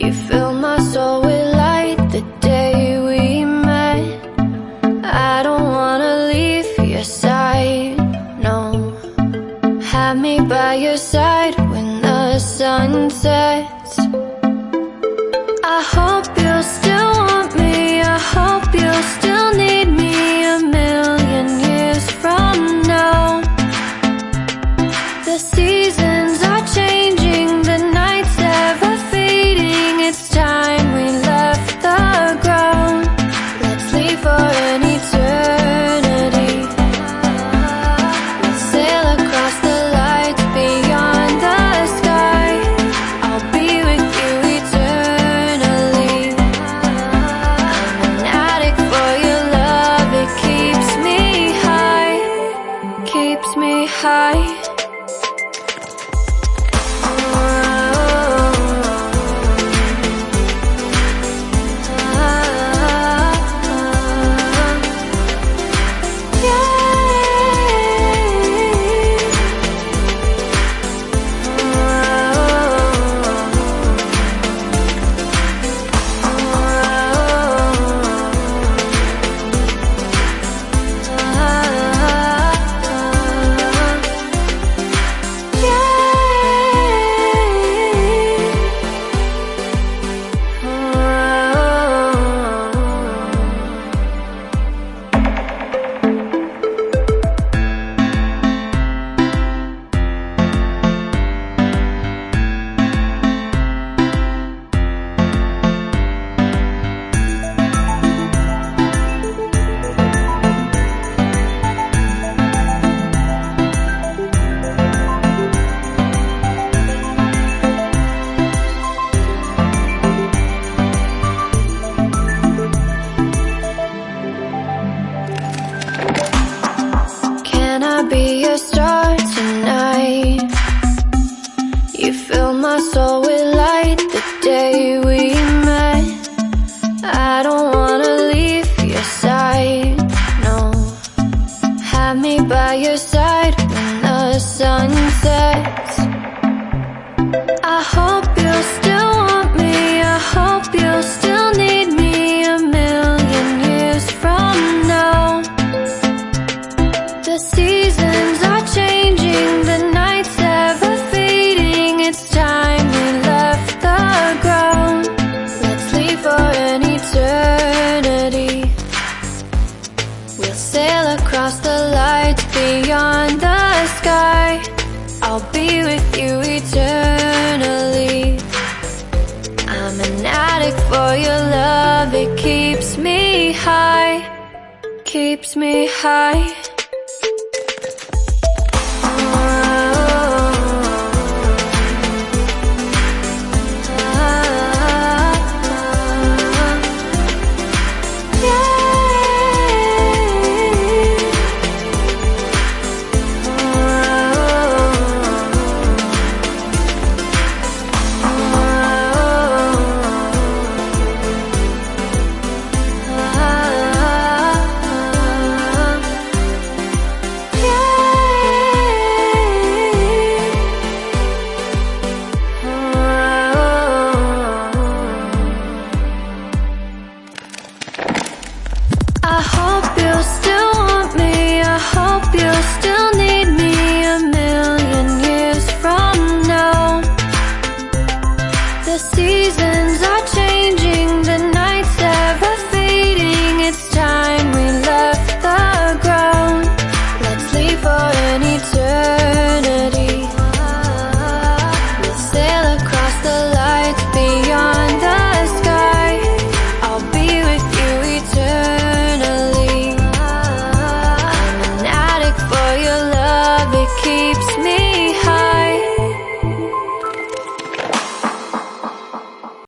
You fill my soul with light the day we met. I don't wanna leave your side, no. Have me by your side when the sun sets. I hope you'll still want me, I hope you'll still need me a million years from now. The seasons are changing, the nights ever fading. It's time we left the ground. Let's leave for an eternity. We'll sail across the lights beyond the sky. I'll be with you eternally. I'm an addict for your love, it keeps me high, keeps me high. Can I be your star tonight? You fill my soul with light the day we met. I don't wanna leave your side, no. Have me by your side when the sun sets. I hope you'll still want me, I hope you'll still need me a million years from now. The seasons are changing, the nights ever fading. It's time we left the ground. Let's leave for an eternity. We'll sail across the lights beyond the sky. I'll be with you eternally. I'm an addict for your love, it keeps me high, keeps me high.